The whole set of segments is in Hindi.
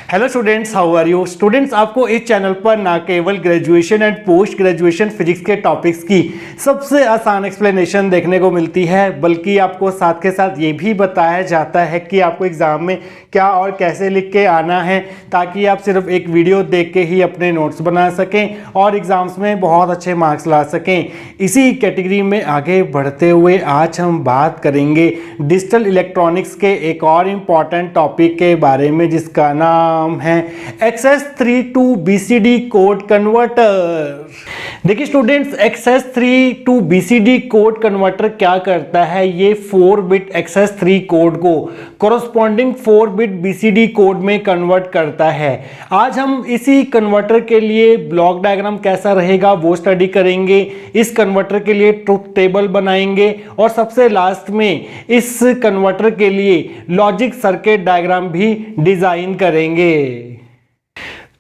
Hello students, how are you students. आपको इस चैनल पर ना केवल graduation and post graduation physics के टॉपिक्स की सबसे आसान एक्सप्लेनेशन देखने को मिलती है, बल्कि आपको साथ के साथ ये भी बताया जाता है कि आपको एग्जाम में क्या और कैसे लिख के आना है, ताकि आप सिर्फ एक वीडियो देख के ही अपने नोट्स बना सकें और एग्जाम्स में बहुत अच्छे मार्क्स ला सकें। इसी कैटेगरी में आगे बढ़ते हुए आज हम बात करेंगे डिजिटल इलेक्ट्रॉनिक्स के एक और इम्पॉर्टेंट टॉपिक के बारे में, जिसका नाम है XS3 to BCD code converter. देखिए students, XS3 to BCD code converter क्या करता है, ये 4 बिट XS3 कोड को कोरस्पॉन्डिंग 4 बिट BCD कोड में कन्वर्ट करता है। आज हम इसी कन्वर्टर के लिए ब्लॉक डायग्राम कैसा रहेगा वो स्टडी करेंगे, इस कन्वर्टर के लिए ट्रुथ टेबल बनाएंगे और सबसे लास्ट में इस कन्वर्टर के लिए लॉजिक सर्किट डायग्राम भी डिजाइन करेंगे।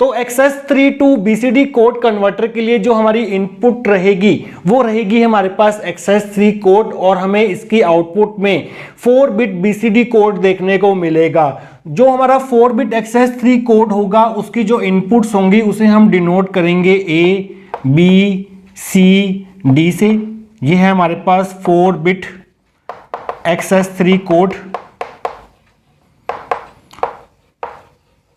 तो XS3 to BCD code converter के लिए जो हमारी इनपुट रहेगी वो रहेगी हमारे पास XS3 कोड, और हमें इसकी आउटपुट में 4 बिट BCD कोड देखने को मिलेगा। जो हमारा 4 बिट XS3 कोड होगा उसकी जो इनपुट्स होंगी उसे हम डिनोट करेंगे A, B, C, D से। ये है हमारे पास 4 बिट XS3 कोड।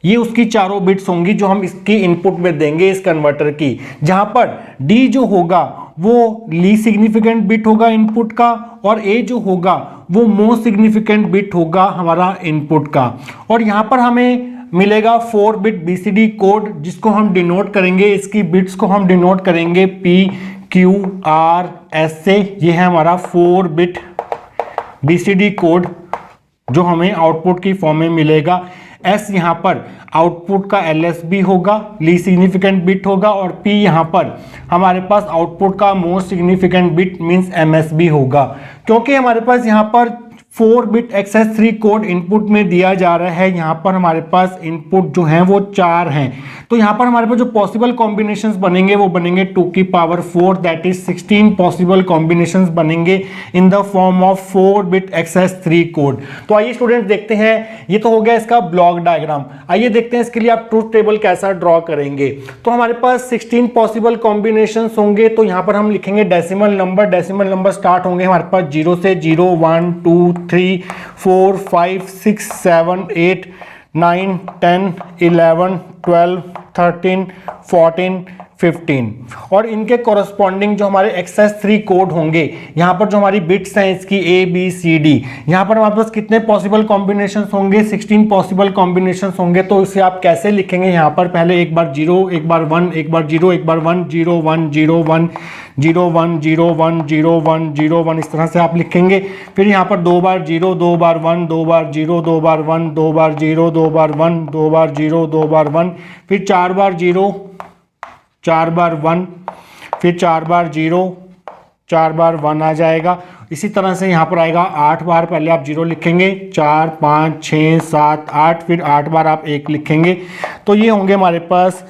ये उसकी चारों बिट्स होंगी जो हम इसकी इनपुट में देंगे इस कन्वर्टर की, जहां पर D जो होगा वो लीस्ट सिग्निफिकेंट बिट होगा इनपुट का, और A जो होगा वो मोस्ट सिग्निफिकेंट बिट होगा हमारा इनपुट का। और यहां पर हमें मिलेगा 4 बिट BCD कोड, जिसको हम डिनोट करेंगे, इसकी बिट्स को हम डिनोट करेंगे P, Q, R, S से। ये है हमारा 4 बिट BCD कोड जो हमें आउटपुट की फॉर्म में मिलेगा। S यहाँ पर आउटपुट का LSB होगा, लीस्ट सिग्निफिकेंट बिट होगा, और P यहाँ पर हमारे पास आउटपुट का most significant bit means MSB होगा। क्योंकि हमारे पास यहाँ पर 4 बिट XS3 कोड इनपुट में दिया जा रहा है, यहाँ पर हमारे पास इनपुट जो हैं वो 4 हैं, तो यहाँ पर हमारे पास जो पॉसिबल कॉम्बिनेशंस बनेंगे वो बनेंगे 2 की power 4, that is 16 possible combinations बनेंगे in the form of 4 bit XS3 code. तो आइए स्टूडेंट्स देखते हैं, ये तो हो गया इसका ब्लॉक डायग्राम। आइए देखते हैं इसके लिए आप ट्रूथ टेबल कैसा ड्रॉ करेंगे। तो हमारे पास 16 पॉसिबल कॉम्बिनेशंस होंगे, तो यहाँ पर हम लिखेंगे decimal number. Decimal number start होंगे हमारे पास 0 से, 0, 1, 2, 3, 4, 5, 6, 7, 8, 9, 10, 11, 12, 13, 14, 15, और इनके कोरस्पॉन्डिंग जो हमारे XS3 कोड होंगे, यहाँ पर जो हमारी बिट्स हैं इसकी A, B, C, D, यहाँ पर हमारे पास कितने पॉसिबल कॉम्बिनेशंस होंगे, 16 पॉसिबल कॉम्बिनेशंस होंगे। तो इसे आप कैसे लिखेंगे, यहाँ पर पहले एक बार 0, एक बार 1, एक बार 0, एक बार 1, 0, 1, 0, 1, 0, 1, 0, 1, 0, 1, 0, 1, इस तरह से आप लिखेंगे। फिर यहाँ पर 2 बार 0, 2 बार 1, 2 बार 0, 2 बार 1, 2 बार 0, 2 बार 1, 2 बार 0, 2 बार 1, फिर 4 बार 0, 4 बार 1, फिर 4 बार 0, 4 बार 1 आ जाएगा। इसी तरह से यहाँ पर आएगा 8 बार, पहले आप 0 लिखेंगे, 4, 5, 6, 7, 8, फिर 8 बार आप 1 लिखेंगे। तो ये होंगे हमारे पास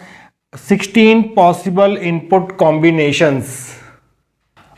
16 पॉसिबल इनपुट कॉम्बिनेशंस।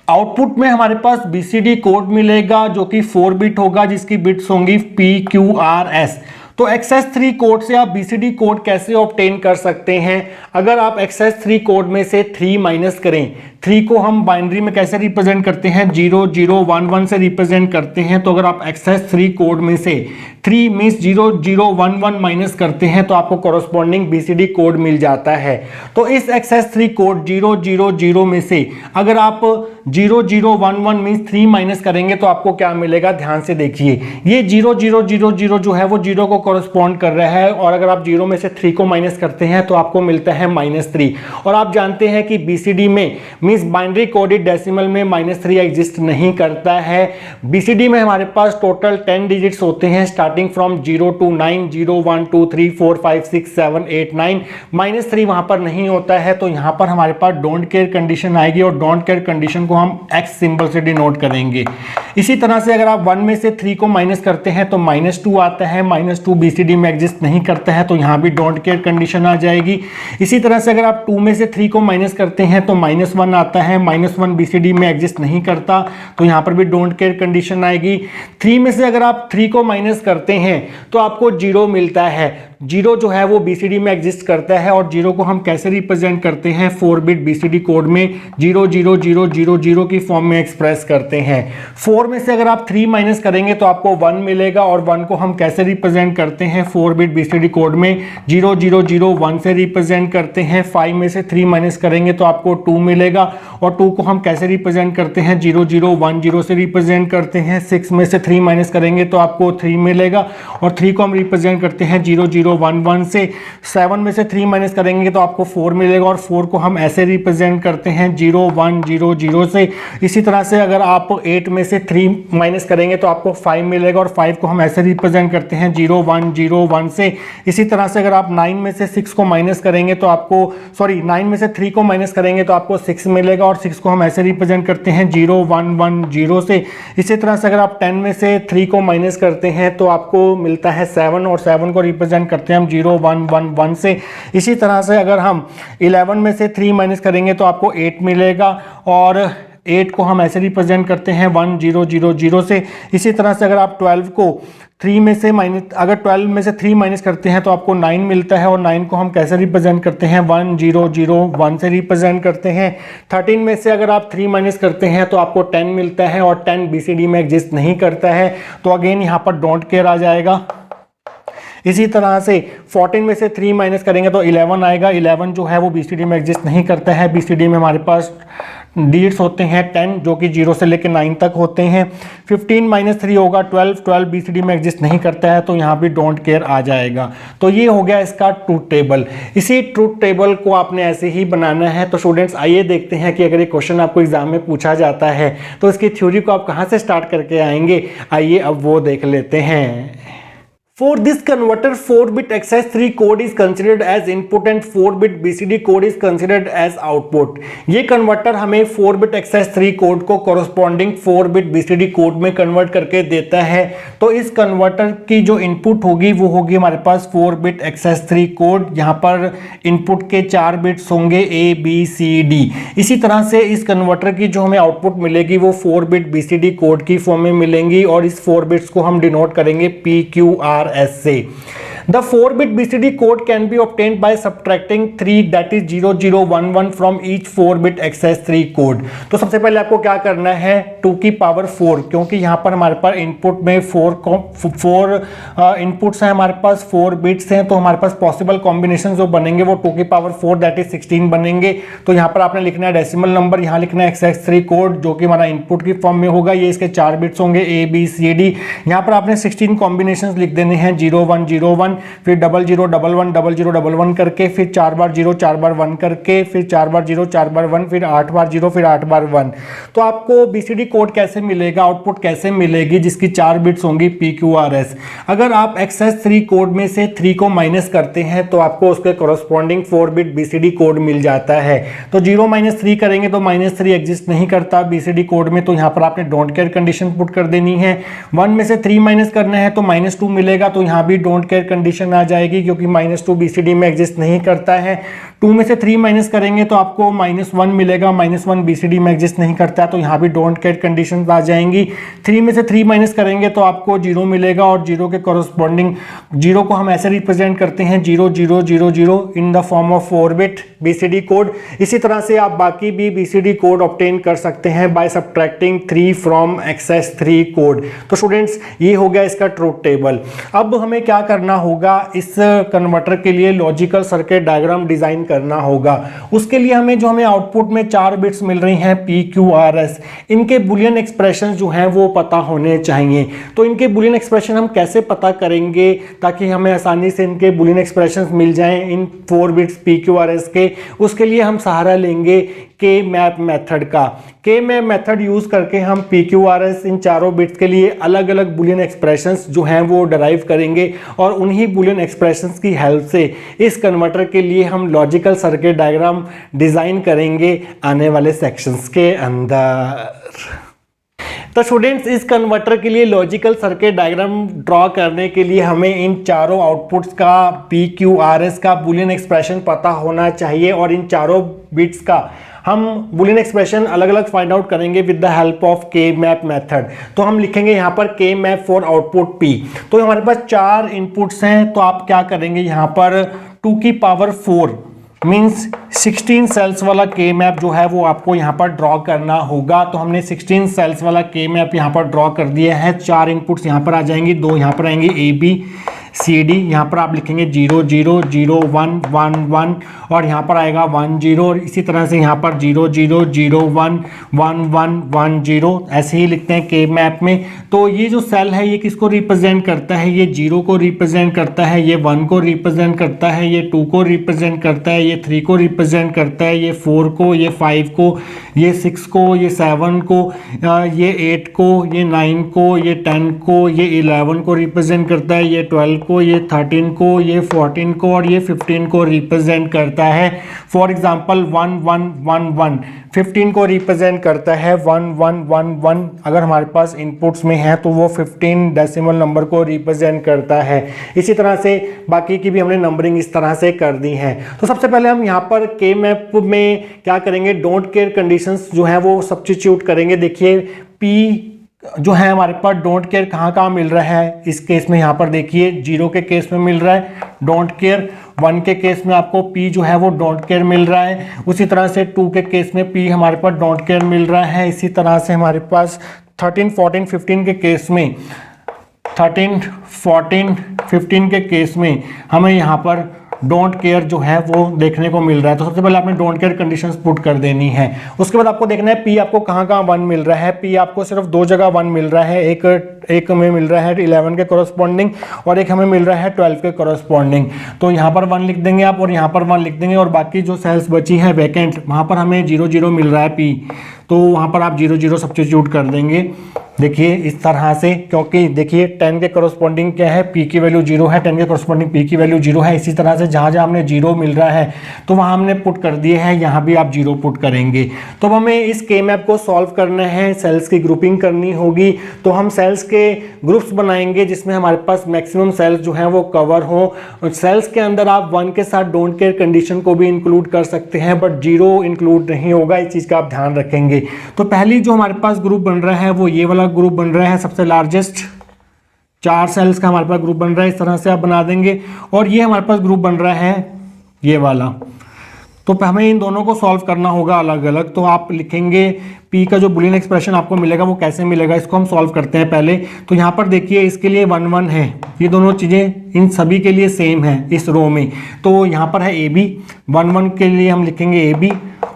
आउटपुट में हमारे पास BCD कोड मिलेगा जो कि 4 बिट होगा, जिसकी बिट्स होंगी P, Q, R, S। तो XS3 कोड से आप BCD कोड कैसे ऑब्टेन कर सकते हैं? अगर आप XS3 कोड में से 3 माइनस करें, 3 को हम बाइनरी में कैसे रिप्रेजेंट करते हैं, 0, 0, 1, 1 से रिप्रेजेंट करते हैं। तो अगर आप XS3 कोड में से 3 मीन्स 0, 0, 1, 1 माइनस करते हैं तो आपको कॉरस्पॉन्डिंग BCD कोड मिल जाता है। तो इस XS3 कोड 0, 0, 0 में से अगर आप 0, 0, 1, 1 मीन्स 3 माइनस करेंगे तो आपको क्या मिलेगा, ध्यान से देखिए। ये 0, 0, 0, 0 जो है वो 0 को कॉरस्पॉन्ड कर रहा है, और अगर आप 0 में से 3 को माइनस करते हैं तो आपको मिलता है -3। और आप जानते हैं कि BCD में मींस बाइनरी कोडेड डेसिमल में -3 एग्जिस्ट नहीं करता है। BCD में हमारे पास टोटल 10 डिजिट्स होते हैं, स्टार्टिंग फ्रॉम 0 to 9, 0, 1, 2, 3, 4, 5, 6, 7, 8, 9, -3 वहां पर नहीं होता है। तो यहां पर हमारे पास डोंट केयर कंडीशन आएगी, और डोंट केयर कंडीशन को हम X सिंबल से डिनोट करेंगे। इसी तरह से अगर आप 1 में से 3 को माइनस करते हैं तो -2 आता है, -2 BCD में एग्जिस्ट नहीं करता है, तो यहां भी डोंट केयर कंडीशन आ जाएगी। इसी तरह से अगर आप 2 में से 3 को माइनस करते हैं तो -1 आता है, -1 BCD में एग्जिस्ट नहीं करता, तो यहां पर भी डोंट केयर कंडीशन आएगी। 3 में से अगर आप 3 को माइनस करते हैं तो आपको 0 मिलता है, जीरो जो है वो बीसीडी में एग्जिस्ट करता है, और जीरो को हम कैसे रिप्रेजेंट करते हैं 4 बिट बीसीडी कोड में 00000 की फॉर्म में एक्सप्रेस करते हैं। 4 में से अगर आप 3 माइनस करेंगे तो आपको 1 मिलेगा, और 1 को हम कैसे रिप्रेजेंट करते हैं 4 बिट बीसीडी कोड में 0001 से रिप्रेजेंट करते हैं। 5 में से 3 माइनस करेंगे तो आपको 2 मिलेगा, और 2 को हम कैसे रिप्रेजेंट करते हैं 0010 से रिप्रेजेंट करते हैं। 6 में से 3 माइनस करेंगे तो आपको 3 मिलेगा, और 3 को हम रिप्रेजेंट करते हैं 0011 से। 7 में से 3 माइनस करेंगे तो आपको 4 मिलेगा, और 4 को हम ऐसे रिप्रेजेंट करते हैं 0100 से। इसी तरह से अगर आप 8 में से 3 माइनस करेंगे तो आपको 5 मिलेगा, और 5 को हम ऐसे रिप्रेजेंट करते हैं 0101 से। इसी तरह से अगर आप 9 में से 6 को माइनस करेंगे तो आपको 9 में से 3 को माइनस करेंगे तो आपको 6 मिलेगा, और 6 को हम ऐसे रिप्रेजेंट करते हैं 0110 से। इसी तरह से अगर आप 10 में से 3 को माइनस करते हैं तो आपको मिलता है 7, और 7 को रिप्रेजेंट करते हैं हम 0111 से। इसी तरह से अगर हम 11 में से 3 माइनस करेंगे तो आपको 8 मिलेगा, और 8 को हम ऐसे रिप्रेजेंट करते हैं 1000 से। इसी तरह से अगर आप 12 को 3 में से अगर 12 में से 3 माइनस करते हैं तो आपको 9 मिलता है, और 9 को हम कैसे रिप्रेजेंट करते हैं 1001 से रिप्रेजेंट करते हैं। 13 में से अगर आप 3 माइनस करते हैं तो आपको 10 मिलता है, और 10 बीसीडी में एग्जिस्ट नहीं करता है, तो अगेन यहाँ पर डोंट केयर आ जाएगा। इसी तरह से 14 में से 3 माइनस करेंगे तो 11 आएगा। 11 जो है वो बीसीडी में एग्जिस्ट नहीं करता है। बीसीडी में हमारे पास डिजिट्स होते हैं 10 जो कि 0 से लेकर 9 तक होते हैं। 15 माइनस 3 होगा 12 बीसीडी में एग्जिस्ट नहीं करता है, तो यहाँ भी डोंट केयर आ जाएगा। तो ये हो गया इसका ट्रूथ टेबल। इसी ट्रूथ टेबल को आपने ऐसे ही बनाना है। तो स्टूडेंट्स आइए देखते हैं कि अगर ये क्वेश्चन आपको एग्जाम में पूछा जाता है तो इसकी थ्योरी को आप कहाँ से स्टार्ट करके आएंगे, आइए अब वो देख लेते हैं। For this converter, 4-bit XS3 code is considered as input and 4-bit BCD code is considered as output। ये कन्वर्टर हमें 4-bit XS3 कोड को corresponding 4-bit BCD कोड में कन्वर्ट करके देता है। तो इस कन्वर्टर की जो इनपुट होगी वो होगी हमारे पास 4-bit XS3 कोड। यहाँ पर इनपुट के 4 बिट्स होंगे A B C D। इसी तरह से इस कन्वर्टर की जो हमें आउटपुट मिलेगी वो 4-bit BCD कोड की फॉर्म में मिलेंगी, और इस 4 बिट्स को हम डिनोट करेंगे PQRS से। The 4-bit BCD code can be obtained by subtracting 3 that is 0011 from each 4-bit XS3 code। तो सबसे पहले आपको क्या करना है 2 की पावर 4, क्योंकि यहाँ पर हमारे पास इनपुट में 4 इनपुट्स हैं, हमारे पास 4 बिट्स हैं, तो हमारे पास पॉसिबल कॉम्बिनेशन जो बनेंगे वो 2 की पावर 4 दैट इज 16 बनेंगे। तो यहाँ पर आपने लिखना है डेसिमल नंबर, यहाँ लिखना है XS3 कोड जो कि हमारा इनपुट की फॉर्म में होगा। ये इसके 4 बिट्स होंगे A B C D। यहाँ पर आपने 16 कॉम्बिनेशन लिख देने हैं 0101, फिर 0011 0011 करके, फिर 4 बार 0 4 बार 1 करके, फिर 4 बार 0 4 बार 1, फिर 8 बार 0 फिर 8 बार 1। तो आपको बीसीडी कोड कैसे मिलेगा, आउटपुट कैसे मिलेगी, जिसकी 4 बिट्स होंगी PQRS। अगर आप XS3 कोड में से 3 को माइनस करते हैं तो आपको उसके कोरस्पॉन्डिंग 4 बिट बीसीडी कोड मिल जाता है। तो 0 - 3 करेंगे तो -3 एग्जिस्ट नहीं करता बीसीडी कोड में, तो यहाँ पर आपने डोंट केयर कंडीशन पुट कर देनी है। 1 में से 3 माइनस करना है तो -2 मिलेगा, तो यहाँ भी डोंट केयर कंडीशन आ जाएगी क्योंकि -2 बीसीडी में एग्जिस्ट नहीं करता है। 2 में से 3 माइनस करेंगे तो आपको -1 मिलेगा, -1 बीसीडी में एग्जिस्ट नहीं करता है, तो यहाँ भी डोंट केयर कंडीशन आ जाएंगी। 3 में से 3 माइनस करेंगे तो आपको 0 मिलेगा, और 0 के कोरस्पॉन्डिंग 0 को हम ऐसे रिप्रेजेंट करते हैं 0000 इन the form of 4 bit BCD code. इसी तरह से आप बाकी भी बीसीडी कोड ऑब्टेन कर सकते हैं by subtracting 3 from XS3 code. तो स्टूडेंट्स ये हो गया इसका ट्रूथ टेबल। अब हमें क्या करना होगा, इस कन्वर्टर के लिए लॉजिकल सर्किट डायग्राम डिजाइन करना होगा। उसके लिए हमें आउटपुट में 4 बिट्स मिल रही हैं PQRS। इनके बुलियन एक्सप्रेशन जो हैं वो पता होने चाहिए। तो इनके बुलियन एक्सप्रेशन हम कैसे पता करेंगे ताकि हमें आसानी से इनके बुलियन एक्सप्रेशन मिल जाएं इन 4 बिट्स PQRS के। उसके लिए हम सहारा लेंगे के मैप मेथड का। के मैप मेथड यूज करके हम PQRS इन चारों बिट्स के लिए अलग अलग बुलियन एक्सप्रेशंस जो हैं वो डराइव करेंगे, और उन्हीं बुलियन एक्सप्रेशंस की हेल्प से इस कन्वर्टर के लिए हम लॉजिकल सर्किट डायग्राम डिजाइन करेंगे आने वाले सेक्शंस के अंदर। तो स्टूडेंट्स इस कन्वर्टर के लिए लॉजिकल सर्किट डायग्राम ड्रॉ करने के लिए हमें इन चारों आउटपुट्स का PQRS का बुलियन एक्सप्रेशन पता होना चाहिए, और इन चारों बिट्स का हम बुलियन एक्सप्रेशन अलग अलग फाइंड आउट करेंगे विद द हेल्प ऑफ के मैप मेथड। तो हम लिखेंगे यहाँ पर के मैप फॉर आउटपुट पी। तो हमारे पास 4 इनपुट्स हैं, तो आप क्या करेंगे यहाँ पर 2 की पावर 4 मीन्स 16 सेल्स वाला के मैप जो है वो आपको यहाँ पर ड्रॉ करना होगा। तो हमने 16 सेल्स वाला के मैप यहाँ पर ड्रॉ कर दिया है। 4 इनपुट्स यहाँ पर आ जाएंगी, 2 यहाँ पर आएंगी ए बी सी डी। यहाँ पर आप लिखेंगे 0 0 0 1 1 1 और यहाँ पर आएगा 1 0 और इसी तरह से यहाँ पर 0 0 0 1 1 1 1 0 ऐसे ही लिखते हैं के मैप में। तो ये जो सेल है ये किसको रिप्रेजेंट करता है? ये 0 को रिप्रेजेंट करता है, ये 1 को रिप्रेजेंट करता है, ये 2 को रिप्रेजेंट करता है, ये 3 को रिप्रेजेंट करता है, ये 4 को, ये 5 को, ये 6 को, ये 7 को, ये 8 को, ये 9 को, ये 10 को, ये 11 को रिप्रेजेंट करता है, ये 12 को, ये 13 को, ये 14 को और ये 15 को रिप्रेजेंट करता है। फॉर एग्जांपल 1 1 1 1 15 को रिप्रेजेंट करता है। 1 1 1 1 अगर हमारे पास इनपुट्स में है तो वो 15 डेसिमल नंबर को रिप्रेजेंट करता है। इसी तरह से बाकी की भी हमने नंबरिंग इस तरह से कर दी है। तो सबसे पहले हम यहाँ पर के मैप में क्या करेंगे, डोंट केयर कंडीशंस जो है वो सब्स्टिट्यूट करेंगे। देखिए पी जो है हमारे पास डोंट केयर कहाँ मिल रहा है, इस केस में यहाँ पर देखिए 0 के केस में मिल रहा है डोंट केयर, 1 के केस में आपको P जो है वो डोंट केयर मिल रहा है, उसी तरह से 2 के केस में P हमारे पास डोंट केयर मिल रहा है। इसी तरह से हमारे पास 13 14 15 के केस में 13 14 15 के केस में हमें यहाँ पर डोंट केयर जो है वो देखने को मिल रहा है। तो सबसे पहले आपने डोंट केयर कंडीशंस पुट कर देनी है। उसके बाद आपको देखना है पी आपको कहाँ 1 मिल रहा है। पी आपको सिर्फ 2 जगह 1 मिल रहा है, एक हमें मिल रहा है 11 के कोरस्पॉन्डिंग और एक हमें मिल रहा है 12 के कोरस्पॉन्डिंग। तो यहाँ पर 1 लिख देंगे आप और यहाँ पर 1 लिख देंगे और बाकी जो सेल्स बची है वैकेंट वहाँ पर हमें 0 0 मिल रहा है पी, तो वहाँ पर आप 0 0 सब्स्टिट्यूट कर देंगे। देखिए इस तरह से, क्योंकि देखिए 10 के कोरस्पॉन्डिंग क्या है, P की वैल्यू 0 है, 10 के कोरस्पॉन्डिंग P की वैल्यू 0 है। इसी तरह से जहाँ जहाँ हमने 0 मिल रहा है तो वहाँ हमने पुट कर दिए हैं, यहाँ भी आप 0 पुट करेंगे। तो अब हमें इस के मैप को सॉल्व करना है, सेल्स की ग्रुपिंग करनी होगी। तो हम सेल्स के ग्रुप्स बनाएंगे जिसमें हमारे पास मैक्सिमम सेल्स जो हैं वो कवर हो। सेल्स के अंदर आप 1 के साथ डोंट केयर कंडीशन को भी इंक्लूड कर सकते हैं, बट 0 इंक्लूड नहीं होगा, इस चीज़ का आप ध्यान रखेंगे। तो पहली जो हमारे पास ग्रुप बन रहा है वो ये वाला ग्रुप बन रहा है, सबसे लार्जेस्ट 4 सेल्स का हमारे पास ग्रुप बन रहा है। इस तरह से आप बना देंगे और ये हमारे पास ग्रुप बन रहा है ये वाला। तो हमें इन दोनों को सॉल्व करना होगा अलग अलग। तो आप लिखेंगे P का जो बुलियन एक्सप्रेशन आपको मिलेगा वो कैसे मिलेगा, इसको हम सॉल्व करते हैं पहले। तो यहाँ पर देखिए इसके लिए 1 1 है, ये दोनों चीज़ें इन सभी के लिए सेम है इस रो में। तो यहाँ पर है AB, 1 1 के लिए हम लिखेंगे AB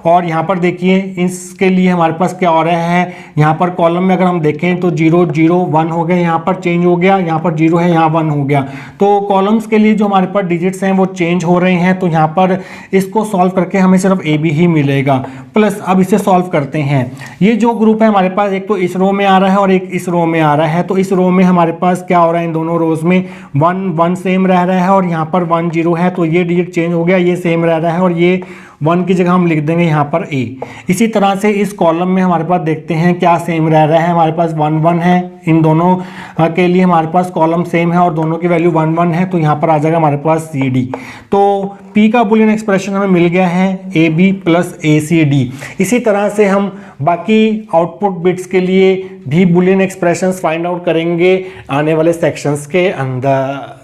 और यहाँ पर देखिए इसके लिए हमारे पास क्या हो रहा है, यहाँ पर कॉलम में अगर हम देखें तो 0 0 1 हो गया, यहाँ पर चेंज हो गया, यहाँ पर 0 है, यहाँ 1 हो गया। तो कॉलम्स के लिए जो हमारे पास डिजिट्स हैं वो चेंज हो रहे हैं। तो यहाँ पर इसको सॉल्व करके हमें सिर्फ AB ही मिलेगा। प्लस अब इसे सॉल्व करते हैं। ये जो ग्रुप है हमारे पास एक तो इस रो में आ रहा है और एक इस रो में आ रहा है। तो इस रो में हमारे पास क्या हो रहा है, इन दोनों रोज में 1 1 सेम रह रहा है और यहाँ पर 1 0 है, तो ये डिजिट चेंज हो गया, ये सेम रह रहा है और ये 1 की जगह हम लिख देंगे यहाँ पर A। इसी तरह से इस कॉलम में हमारे पास देखते हैं क्या सेम रह रहा है, हमारे पास 1 1 है, इन दोनों के लिए हमारे पास कॉलम सेम है और दोनों की वैल्यू 1 1 है, तो यहाँ पर आ जाएगा हमारे पास CD। तो P का बुलियन एक्सप्रेशन हमें मिल गया है AB प्लस ACD। इसी तरह से हम बाकी आउटपुट बिट्स के लिए भी बुलियन एक्सप्रेशंस फाइंड आउट करेंगे आने वाले सेक्शंस के अंदर।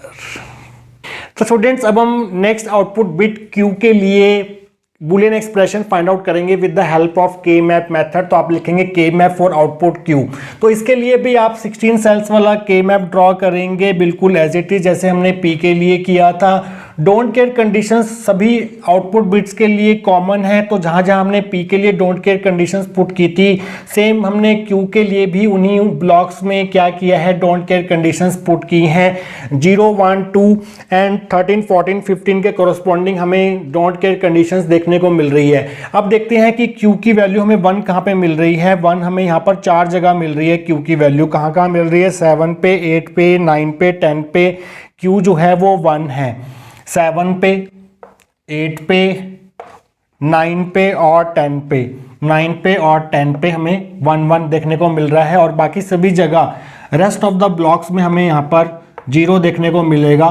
तो स्टूडेंट्स अब हम नेक्स्ट आउटपुट बिट Q के लिए बुलियन एक्सप्रेशन फाइंड आउट करेंगे विद द हेल्प ऑफ के मैप मेथड। तो आप लिखेंगे के मैप फॉर आउटपुट Q। तो इसके लिए भी आप 16 सेल्स वाला के मैप ड्रॉ करेंगे बिल्कुल एज इट इज जैसे हमने P के लिए किया था। डोंट केयर कंडीशंस सभी आउटपुट बिट्स के लिए कॉमन है, तो जहां जहां हमने P के लिए डोंट केयर कंडीशंस पुट की थी सेम हमने Q के लिए भी उन्हीं ब्लॉक्स में क्या किया है, डोंट केयर कंडीशंस पुट की हैं। 0 1 2 एंड 13 14 15 के कोरस्पॉन्डिंग हमें डोंट केयर कंडीशंस देखने को मिल रही है। अब देखते हैं कि Q की वैल्यू हमें 1 कहाँ पे मिल रही है। 1 हमें यहाँ पर 4 जगह मिल रही है। Q की वैल्यू कहाँ कहाँ मिल रही है, 7 पे, 8 पे, 9 पे, 10 पे। Q जो है वो 1 है 7 पे, 8 पे, 9 पे और 10 पे। 9 पे और 10 पे हमें 1 1 देखने को मिल रहा है और बाकी सभी जगह रेस्ट ऑफ द ब्लॉक्स में हमें यहाँ पर 0 देखने को मिलेगा।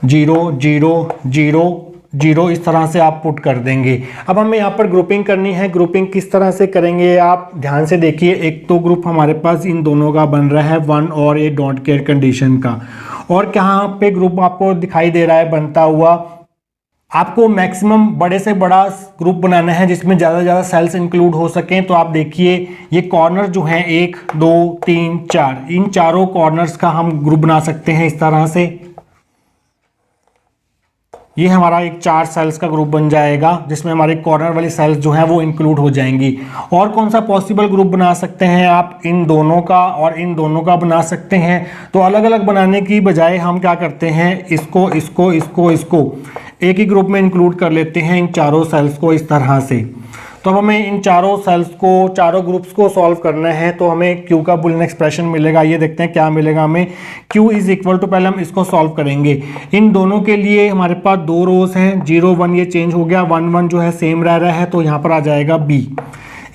0 0 0 0 इस तरह से आप पुट कर देंगे। अब हमें यहाँ पर ग्रुपिंग करनी है। ग्रुपिंग किस तरह से करेंगे आप ध्यान से देखिए। एक तो ग्रुप हमारे पास इन दोनों का बन रहा है 1 और ये डोंट केयर कंडीशन का, और कहाँ पे ग्रुप आपको दिखाई दे रहा है बनता हुआ। आपको मैक्सिमम बड़े से बड़ा ग्रुप बनाना है जिसमें ज़्यादा से ज़्यादा सेल्स इंक्लूड हो सकें। तो आप देखिए ये कॉर्नर जो हैं 1 2 3 4, इन चारों कॉर्नर्स का हम ग्रुप बना सकते हैं इस तरह से। ये हमारा एक 4 सेल्स का ग्रुप बन जाएगा जिसमें हमारे कॉर्नर वाली सेल्स जो हैं वो इंक्लूड हो जाएंगी। और कौन सा पॉसिबल ग्रुप बना सकते हैं आप, इन दोनों का और इन दोनों का बना सकते हैं। तो अलग अलग बनाने की बजाय हम क्या करते हैं, इसको इसको इसको इसको एक ही ग्रुप में इंक्लूड कर लेते हैं, इन चारों सेल्स को इस तरह से। तो अब हमें इन चारों सेल्स को, चारों ग्रुप्स को सॉल्व करना है। तो हमें Q का बुलियन एक्सप्रेशन मिलेगा। ये देखते हैं क्या मिलेगा हमें। Q इज इक्वल टू, पहले हम इसको सॉल्व करेंगे। इन दोनों के लिए हमारे पास 2 रोज हैं, 0 1 ये चेंज हो गया, 1 1 जो है सेम रह रहा है, तो यहाँ पर आ जाएगा B।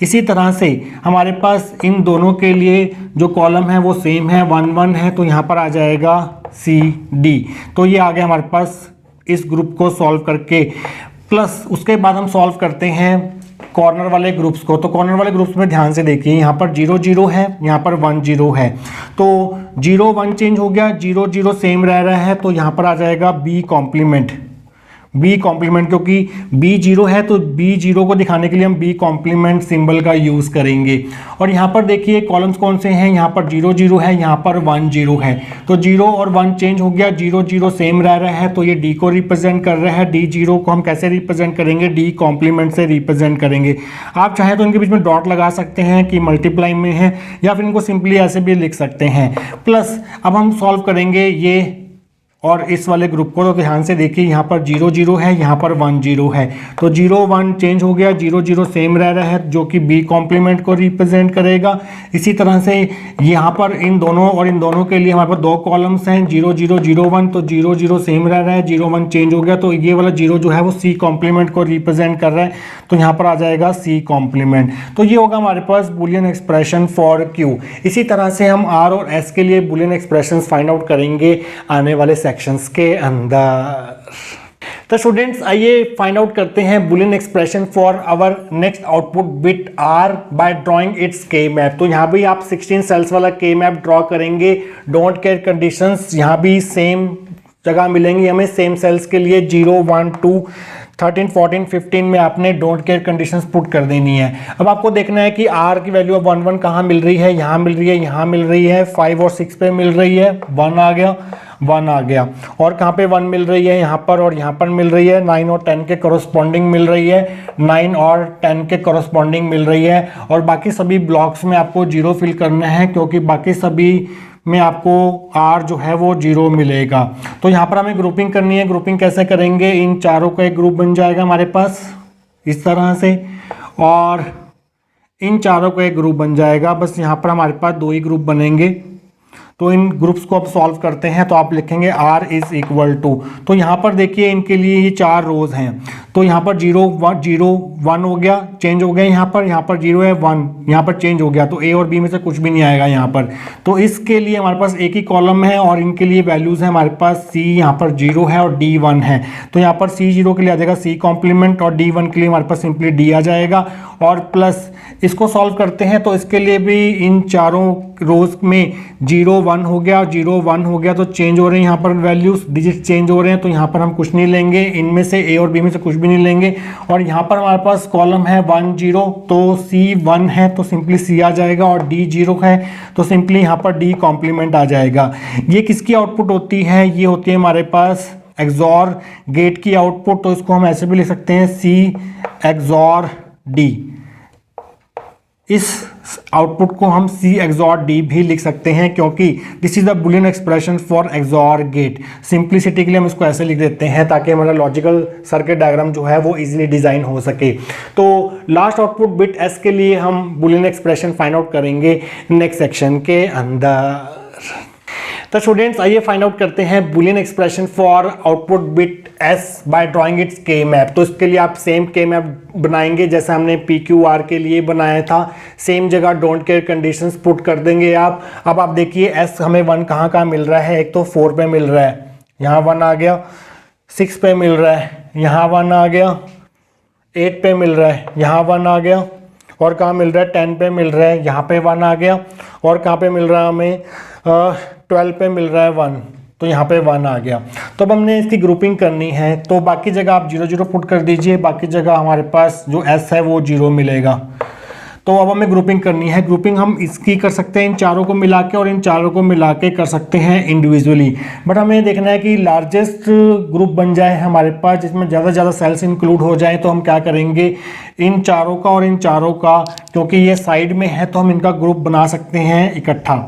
इसी तरह से हमारे पास इन दोनों के लिए जो कॉलम है वो सेम है, 1 1 है, तो यहाँ पर आ जाएगा C D। तो ये आ गया हमारे पास इस ग्रुप को सॉल्व करके। प्लस उसके बाद हम सॉल्व करते हैं कॉर्नर वाले ग्रुप्स को। तो कॉर्नर वाले ग्रुप्स में ध्यान से देखिए, यहाँ पर 0 0 है, यहाँ पर 1 0 है, तो 0 1 चेंज हो गया, 0 0 सेम रह रहा है, तो यहाँ पर आ जाएगा B कॉम्प्लीमेंट। B कॉम्प्लीमेंट, क्योंकि B 0 है तो B 0 को दिखाने के लिए हम B कॉम्प्लीमेंट सिंबल का यूज़ करेंगे। और यहाँ पर देखिए कॉलम्स कौन से हैं, यहाँ पर 0 0 है, यहाँ पर 1 0 है, तो 0 और 1 चेंज हो गया, 0 0 सेम रह रहा है, तो ये D को रिप्रेजेंट कर रहा है। D 0 को हम कैसे रिप्रेजेंट करेंगे, D कॉम्प्लीमेंट से रिप्रेजेंट करेंगे। आप चाहें तो इनके बीच में डॉट लगा सकते हैं कि मल्टीप्लाई में है, या फिर इनको सिंपली ऐसे भी लिख सकते हैं। प्लस अब हम सॉल्व करेंगे ये और इस वाले ग्रुप को। तो ध्यान से देखिए, यहाँ पर 0 0 है, यहाँ पर 1 0 है, तो 0 1 चेंज हो गया, 0 0 सेम रह रहा है, जो कि B कॉम्प्लीमेंट को रिप्रेजेंट करेगा। इसी तरह से यहाँ पर इन दोनों और इन दोनों के लिए हमारे पास 2 कॉलम्स हैं, 0 0 0 1, तो 0 0 सेम रह रहा है, 0 1 चेंज हो गया, तो ये वाला 0 जो है वो C कॉम्प्लीमेंट को रिप्रेजेंट कर रहा है, तो यहाँ पर आ जाएगा C कॉम्प्लीमेंट। तो ये होगा हमारे पास बुलियन एक्सप्रेशन फॉर Q। इसी तरह से हम R और S के लिए बुलियन एक्सप्रेशन फाइंड आउट करेंगे आने वाले सेक्शंस के अंदर। तो स्टूडेंट्स आइए फाइंड आउट करते हैं boolean expression for our next output bit R by drawing its K map. तो यहाँ भी आप 16 सेल्स वाला K मैप ड्रॉ करेंगे। डोंट केयर कंडीशंस यहाँ भी सेम जगह मिलेंगी हमें, सेम सेल्स के लिए 0 1 2 13 14 15 में आपने डोंट केयर कंडीशंस पुट कर देनी है। अब आपको देखना है कि R की वैल्यू अब 1 1 कहाँ मिल रही है, यहाँ मिल रही है, यहाँ मिल रही है, 5 और 6 पे मिल रही है, 1 आ गया, 1 आ गया, और कहाँ पे 1 मिल रही है, यहाँ पर और यहाँ पर मिल रही है, 9 और 10 के कॉरस्पॉन्डिंग मिल रही है, 9 और 10 के कॉरस्पॉन्डिंग मिल रही है। और बाकी सभी ब्लॉक्स में आपको 0 फिल करना है, क्योंकि बाकी सभी में आपको R जो है वो 0 मिलेगा। तो यहाँ पर हमें ग्रुपिंग करनी है। ग्रुपिंग कैसे करेंगे, इन चारों का एक ग्रुप बन जाएगा हमारे पास इस तरह से, और इन चारों का एक ग्रुप बन जाएगा। बस यहाँ पर हमारे पास 2 ही ग्रुप बनेंगे। तो इन ग्रुप्स को अब सॉल्व करते हैं। तो आप लिखेंगे R इज इक्वल टू, तो यहाँ पर देखिए इनके लिए ये 4 रोज हैं, तो यहाँ पर 0 1 0 1 हो गया, चेंज हो गया, यहाँ पर 0 है 1, यहाँ पर चेंज हो गया, तो A और B में से कुछ भी नहीं आएगा यहाँ पर। तो इसके लिए हमारे पास एक ही कॉलम है और इनके लिए वैल्यूज है हमारे पास C यहाँ पर 0 है और D 1 है, तो यहाँ पर C 0 के लिए आ जाएगा C कॉम्प्लीमेंट, और D 1 के लिए हमारे पास सिंपली D आ जाएगा। और प्लस इसको सॉल्व करते हैं, तो इसके लिए भी इन चारों रोज में 0 1 हो गया, 0 1 हो गया, तो चेंज हो रहे हैं यहाँ पर वैल्यूज, डिजिट चेंज हो रहे हैं, तो यहाँ पर हम कुछ नहीं लेंगे, इनमें से A और B में से कुछ भी नहीं लेंगे। और यहाँ पर हमारे पास कॉलम है 1 0, तो C 1 है तो सिंपली C आ जाएगा, और D 0 है तो सिंपली यहाँ पर D कॉम्प्लीमेंट आ जाएगा। ये किसकी आउटपुट होती है, ये होती है हमारे पास एक्सॉर गेट की आउटपुट। तो इसको हम ऐसे भी लिख सकते हैं C एक्सॉर D। इस आउटपुट को हम C एक्सॉर D भी लिख सकते हैं, क्योंकि this is the boolean expression for XOR gate. Simplicity के लिए हम इसको ऐसे लिख देते हैं ताकि हमारा लॉजिकल सर्किट डायग्राम जो है वो इजीली डिजाइन हो सके। तो लास्ट आउटपुट बिट S के लिए हम बुलियन एक्सप्रेशन फाइंड आउट करेंगे नेक्स्ट सेक्शन के अंदर। तो स्टूडेंट्स आइए फाइंड आउट करते हैं boolean expression for output bit S by drawing its K map. तो इसके लिए आप सेम K मैप बनाएंगे जैसे हमने PQR के लिए बनाया था, सेम जगह डोंट केयर कंडीशंस पुट कर देंगे आप। अब आप देखिए S हमें 1 कहाँ मिल रहा है, एक तो 4 पे मिल रहा है, यहाँ 1 आ गया, 6 पे मिल रहा है, यहाँ 1 आ गया, 8 पे मिल रहा है, यहाँ 1 आ गया, और कहाँ मिल रहा है 10 पे मिल रहा है, यहाँ पे 1 आ गया, और कहाँ पे मिल रहा है हमें 12 पे मिल रहा है 1, तो यहाँ पे 1 आ गया। तो अब हमने इसकी ग्रुपिंग करनी है, तो बाकी जगह आप 0 0 पुट कर दीजिए, बाकी जगह हमारे पास जो S है वो 0 मिलेगा। तो अब हमें ग्रुपिंग करनी है। ग्रुपिंग हम इसकी कर सकते हैं इन चारों को मिला के, और इन चारों को मिला के कर सकते हैं इंडिविजुअली, बट हमें देखना है कि लार्जेस्ट ग्रुप बन जाए हमारे पास, जिसमें ज़्यादा से ज़्यादा सेल्स इंक्लूड हो जाए। तो हम क्या करेंगे, इन चारों का और इन चारों का, क्योंकि ये साइड में है तो हम इनका ग्रुप बना सकते हैं इकट्ठा।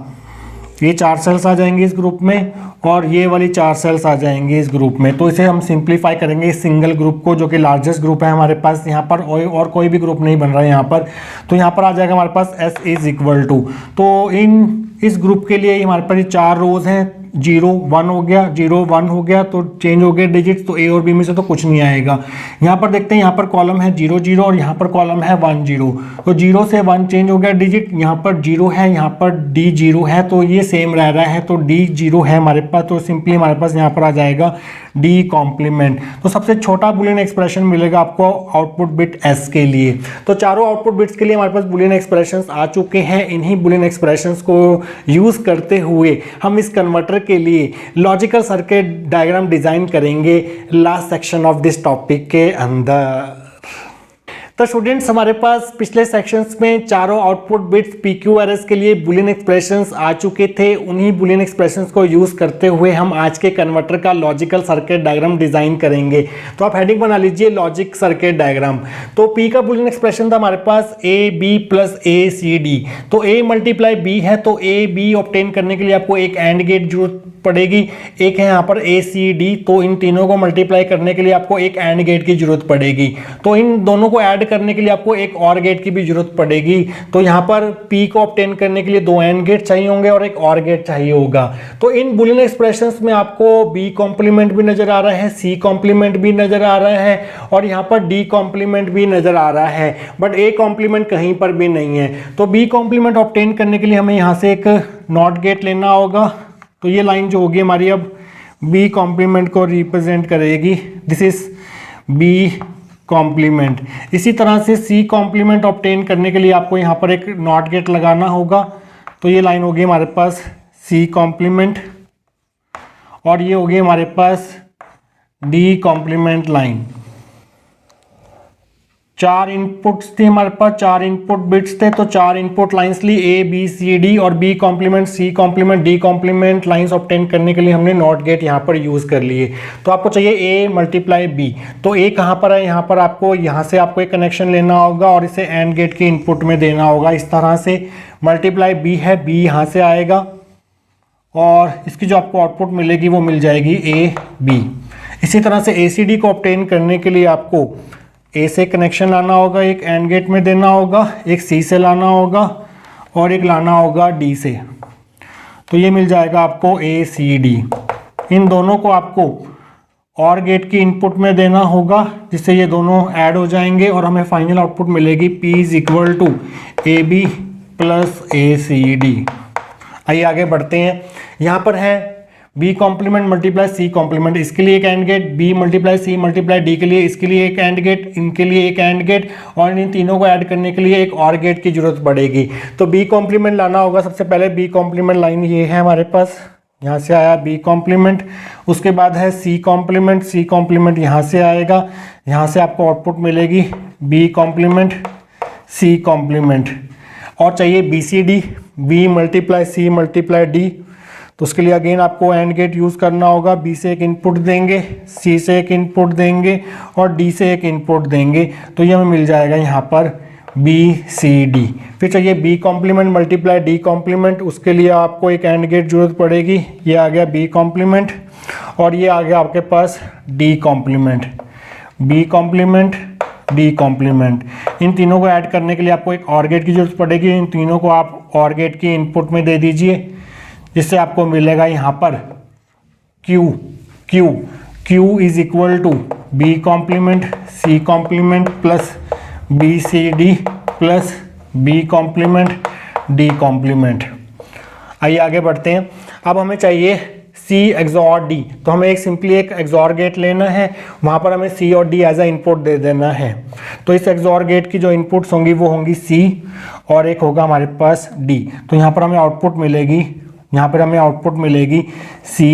ये 4 सेल्स आ जाएंगे इस ग्रुप में, और ये वाली 4 सेल्स आ जाएंगे इस ग्रुप में। तो इसे हम सिंप्लीफाई करेंगे इस सिंगल ग्रुप को, जो कि लार्जेस्ट ग्रुप है हमारे पास यहाँ पर, और कोई भी ग्रुप नहीं बन रहा है यहाँ पर। तो यहाँ पर आ जाएगा हमारे पास S इज इक्वल टू, तो इस ग्रुप के लिए हमारे पास ये 4 रोज हैं, 0 1 हो गया, 0 1 हो गया, तो चेंज हो गए डिजिट्स, तो A और B में से तो कुछ नहीं आएगा। यहाँ पर देखते हैं, यहाँ पर कॉलम है 0 0 और यहाँ पर कॉलम है 1 0, तो 0 से 1 चेंज हो गया डिजिट, यहाँ पर 0 है, यहाँ पर D 0 है, तो ये सेम रह रहा है, तो D 0 है हमारे पास, तो सिंपली हमारे पास यहाँ पर आ जाएगा D कॉम्प्लीमेंट। तो सबसे छोटा बुलियन एक्सप्रेशन मिलेगा आपको आउटपुट बिट S के लिए। तो चारों आउटपुट बिट्स के लिए हमारे पास बुलियन एक्सप्रेशंस आ चुके हैं। इन्हीं बुलियन एक्सप्रेशंस को यूज करते हुए हम इस कन्वर्टर के लिए लॉजिकल सर्किट डायग्राम डिजाइन करेंगे last section of this topic के अंदर। तो स्टूडेंट्स, हमारे पास पिछले सेक्शंस में चारों आउटपुट बिट्स PQRS के लिए बुलियन एक्सप्रेशंस आ चुके थे। उन्हीं बुलियन एक्सप्रेशंस को यूज करते हुए हम आज के कन्वर्टर का लॉजिकल सर्किट डायग्राम डिजाइन करेंगे। तो आप हेडिंग बना लीजिए लॉजिक सर्किट डायग्राम। तो P का बुलियन एक्सप्रेशन था हमारे पास AB प्लस ACD, तो A मल्टीप्लाई B है, तो AB ऑब्टेन करने के लिए आपको एक एंड गेट जरूरत पड़ेगी, एक है यहाँ पर ACD, तो इन तीनों को मल्टीप्लाई करने के लिए आपको एक एंड गेट की जरूरत पड़ेगी। तो इन दोनों को ऐड करने के लिए आपको एक और गेट की भी जरूरत पड़ेगी। तो यहाँ पर P को ऑब्टेन करने के लिए 2 एंड गेट चाहिए होंगे और एक और गेट चाहिए होगा। तो इन बुलियन एक्सप्रेशंस में आपको B कॉम्प्लीमेंट भी नजर आ रहा है, C कॉम्प्लीमेंट भी नजर आ रहा है, और यहाँ पर D कॉम्प्लीमेंट भी नजर आ रहा है, बट A कॉम्प्लीमेंट कहीं पर भी नहीं है। तो B कॉम्प्लीमेंट ऑब्टेन करने के लिए हमें यहाँ से एक नॉट गेट लेना होगा। तो ये लाइन जो होगी हमारी अब B कॉम्प्लीमेंट को रिप्रेजेंट करेगी, दिस इज B कॉम्प्लीमेंट। इसी तरह से C कॉम्प्लीमेंट ऑब्टेन करने के लिए आपको यहाँ पर एक नॉट गेट लगाना होगा। तो ये लाइन होगी हमारे पास C कॉम्प्लीमेंट, और ये होगी हमारे पास D कॉम्प्लीमेंट लाइन। 4 इनपुट्स थे हमारे पास, 4 इनपुट बिट्स थे, तो 4 इनपुट लाइंस ली A B C D, और B complement C complement D complement lines obtain करने के लिए हमने नॉट गेट यहाँ पर यूज कर लिए। तो आपको चाहिए A मल्टीप्लाई B, तो A कहाँ पर है, यहाँ पर आपको यहाँ से आपको एक कनेक्शन लेना होगा और इसे एंड गेट के इनपुट में देना होगा इस तरह से। मल्टीप्लाई B है, B यहाँ से आएगा, और इसकी जो आपको आउटपुट मिलेगी वो मिल जाएगी A B। इसी तरह से ACD को ऑब्टेन करने के लिए आपको A से कनेक्शन लाना होगा, एक एंड गेट में देना होगा, एक C से लाना होगा, और एक लाना होगा D से। तो ये मिल जाएगा आपको ACD। इन दोनों को आपको और गेट की इनपुट में देना होगा, जिससे ये दोनों ऐड हो जाएंगे और हमें फाइनल आउटपुट मिलेगी P is equal to AB plus ACD। आइए आगे बढ़ते हैं। यहाँ पर है B complement multiply C complement, इसके लिए एक and gate, B multiply C multiply D के लिए, इसके लिए एक एंड गेट, इनके लिए एक एंड गेट, और इन तीनों को ऐड करने के लिए एक और गेट की जरूरत पड़ेगी। तो B कॉम्प्लीमेंट लाना होगा। सबसे पहले B कॉम्प्लीमेंट लाइन ये है हमारे पास, यहाँ से आया B कॉम्प्लीमेंट। उसके बाद है C कॉम्प्लीमेंट, C कॉम्प्लीमेंट यहाँ से आएगा, यहाँ से आपको आउटपुट मिलेगी B कॉम्प्लीमेंट C कॉम्प्लीमेंट, और चाहिए BCD, B multiply C multiply D। तो उसके लिए अगेन आपको एंड गेट यूज़ करना होगा। B से एक इनपुट देंगे, C से एक इनपुट देंगे, और D से एक इनपुट देंगे, तो ये हमें मिल जाएगा यहाँ पर BCD। फिर चाहिए B complement multiply D complement, उसके लिए आपको एक एंड गेट जरूरत पड़ेगी। ये आ गया B कॉम्प्लीमेंट, और ये आ गया आपके पास D complement, B complement D complement. इन तीनों को ऐड करने के लिए आपको एक और गेट की जरूरत पड़ेगी। इन तीनों को आप और गेट की इनपुट में दे दीजिए, जिससे आपको मिलेगा यहाँ पर Q is equal to B complement C complement plus BCD plus B complement D complement. आइए आगे बढ़ते हैं। अब हमें चाहिए सी एक्सॉर डी, तो हमें एक सिंपली एक एक्सॉर गेट लेना है, वहाँ पर हमें सी और डी एज अ इनपुट दे देना है। तो इस एक्सॉर गेट की जो इनपुट्स होंगी वो होंगी सी और एक होगा हमारे पास डी। तो यहाँ पर हमें आउटपुट मिलेगी, यहाँ पर हमें आउटपुट मिलेगी सी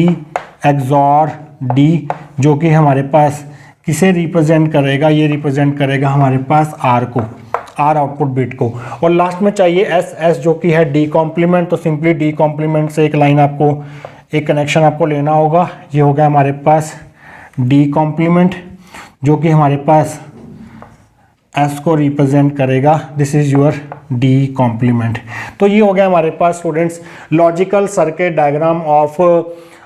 एक्सॉर डी, जो कि हमारे पास किसे रिप्रेजेंट करेगा, ये रिप्रेजेंट करेगा हमारे पास आर को, आर आउटपुट बिट को। और लास्ट में चाहिए एस, एस जो कि है डी कॉम्प्लीमेंट, तो सिंपली डी कॉम्प्लीमेंट से एक लाइन आपको, एक कनेक्शन आपको लेना होगा। ये हो गया हमारे पास डी कॉम्प्लीमेंट जो कि हमारे पास एस को रिप्रेजेंट करेगा, this is your D complement. तो ये हो गया हमारे पास students logical circuit diagram of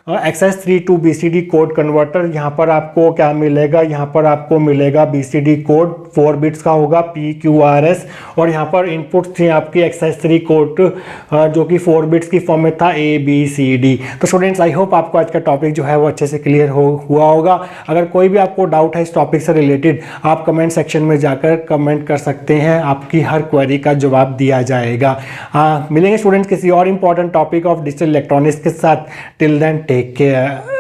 XS3 to BCD code converter. यहाँ पर आपको क्या मिलेगा, यहाँ पर आपको मिलेगा BCD कोड 4 बिट्स का होगा PQRS, और यहाँ पर इनपुट्स थी आपकी XS3 कोड जो कि 4 बिट्स की फॉर्म में था ABCD। तो स्टूडेंट्स आई होप आपको आज का टॉपिक जो है वो अच्छे से क्लियर हुआ होगा। अगर कोई भी आपको डाउट है इस टॉपिक से रिलेटेड, आप कमेंट सेक्शन में जाकर कमेंट कर सकते हैं, आपकी हर क्वेरी का जवाब दिया जाएगा। मिलेंगे स्टूडेंट्स किसी और important topic of digital electronics के साथ। Till then take care.